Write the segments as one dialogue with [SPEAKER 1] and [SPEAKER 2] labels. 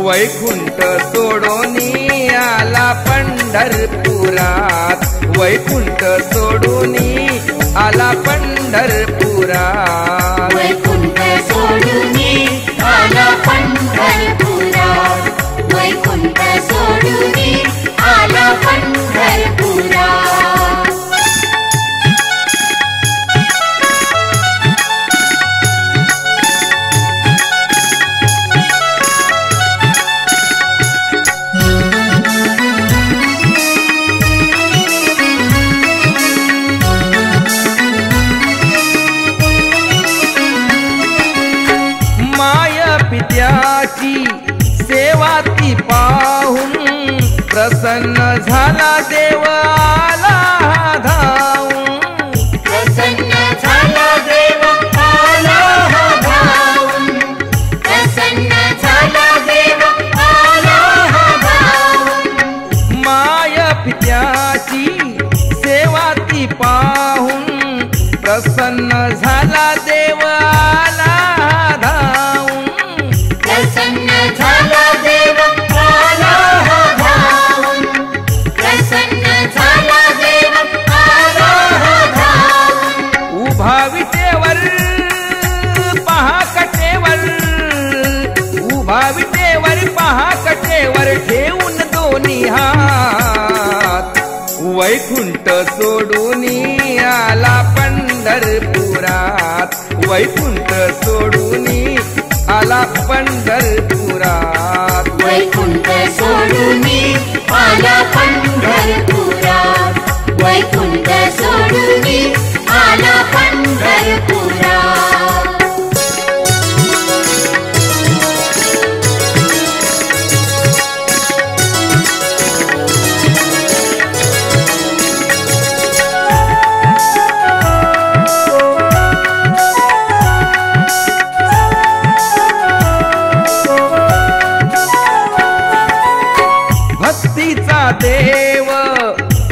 [SPEAKER 1] वैकुंठ सोडूनी आला पंढरपुरात, वैकुंठ सोडूनी आला पंढरपुरात,
[SPEAKER 2] वैकुंठ सोडूनी आला पंढरपुरात, वैकुंठ सोडूनी आला पंढरपुरात।
[SPEAKER 1] पित्याची सेवा ती पाहून प्रसन्न झाला देव आला धावून,
[SPEAKER 2] प्रसन्न झाला देव आला धावून, प्रसन्न झाला देव आला धावून।
[SPEAKER 1] माय पित्याची सेवा ती पाहून प्रसन्न झाला देव आला धावून,
[SPEAKER 2] प्रसन्न झाला देव आला धावून, प्रसन्न झाला देव आला धावून।
[SPEAKER 1] उभा विटेवर पहा कटेवर, उभा विटेवर पहा कटेवर ठेवून दोन्ही हात, वैकुंठ सोडूनी आला पंढरपुरात, वैकुंठ सोडूनी आला पंढरपुरात,
[SPEAKER 2] वैकुंठ सोडूनी आला पंढरपुरात, वैकुंठ सोडूनी आला पंढरपुरात।
[SPEAKER 1] भक्तीचा देव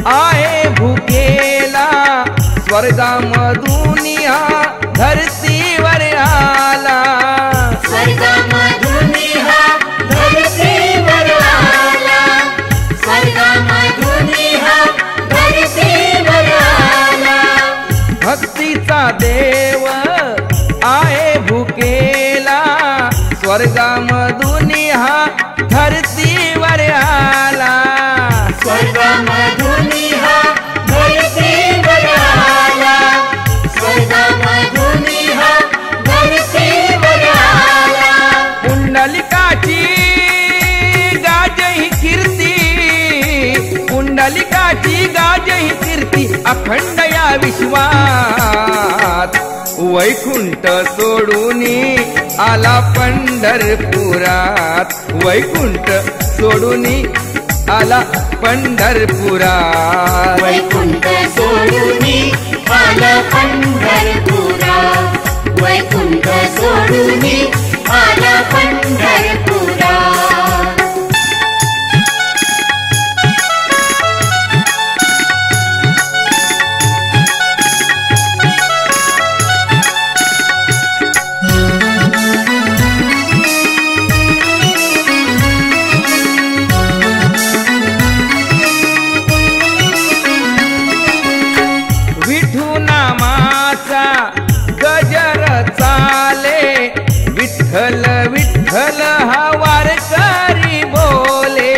[SPEAKER 1] आहे भुकेला, स्वर्गामधून हा धरतीवर आला,
[SPEAKER 2] स्वर्गामधून हा धरतीवर आला, स्वर्गामधून हा धरतीवर आला।
[SPEAKER 1] भक्तीचा देव आहे भुकेला, स्वर्गामधून हा धरतीवर आला,
[SPEAKER 2] स्वर्गामधून हा धरतीवर आला, स्वर्गामधून हा धरतीवर आला।
[SPEAKER 1] पुंडलिकाची गाजही कीर्ती, पुंडलिकाची गाजही कीर्ती अखंड या विश्वात, वैकुंठ सोडूनी आला पंढरपुरात, वैकुंठ सोडूनी आला पंढरपुरात,
[SPEAKER 2] वैकुंठ सोडूनी आला पंढरपुरात, वैकुंठ सोडूनी आला पंढरपुरात।
[SPEAKER 1] विठू नामाचा गजर चाले, विठ्ठल विठ्ठल हा वारकरी बोले,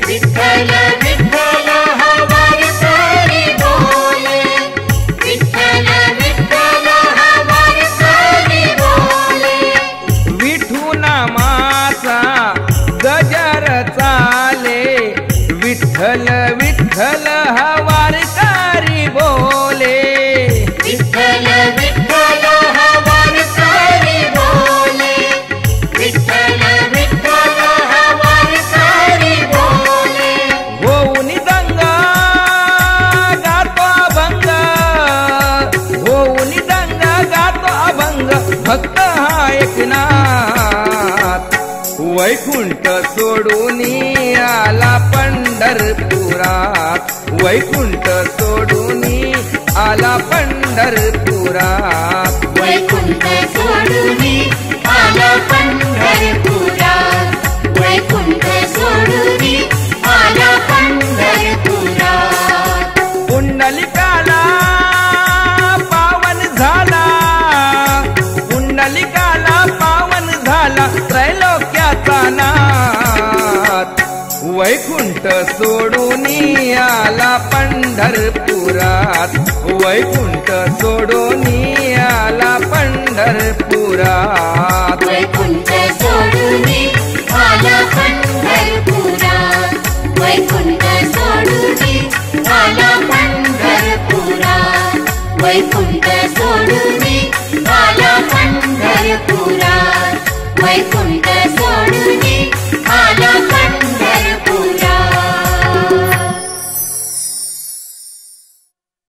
[SPEAKER 2] विठ्ठल विठ्ठल हा वारकरी बोले, विठ्ठल विठ्ठल हा वारकरी बोले।
[SPEAKER 1] विठू नामाचा गजर चाले, विठ्ठल विठ्ठल हा वारकरी बोले,
[SPEAKER 2] विठ्ठल विठ्ठल हा वारकरी बोले, विठ्ठल विठ्ठल हा वारकरी बोले।
[SPEAKER 1] होऊन दंगा गातो अभंग, होऊन दंगा गातो अभंग भक्त हा एकनाथ, वैकुंठ सोडूनी आला पंढरपुरात, वैकुंठ सोडूनी आला पंढरपुरात,
[SPEAKER 2] वैकुंठ सोडूनी आला पंढरपुरात,
[SPEAKER 1] वैकुंठ सोडून आला पंढरपुरात
[SPEAKER 2] वैकुंठ सोडून आला पंढरपुरात वैकुंठ सोडून आला पंढरपुरात वैकुंठ सोडून आला पंढरपुरात वैकुंठ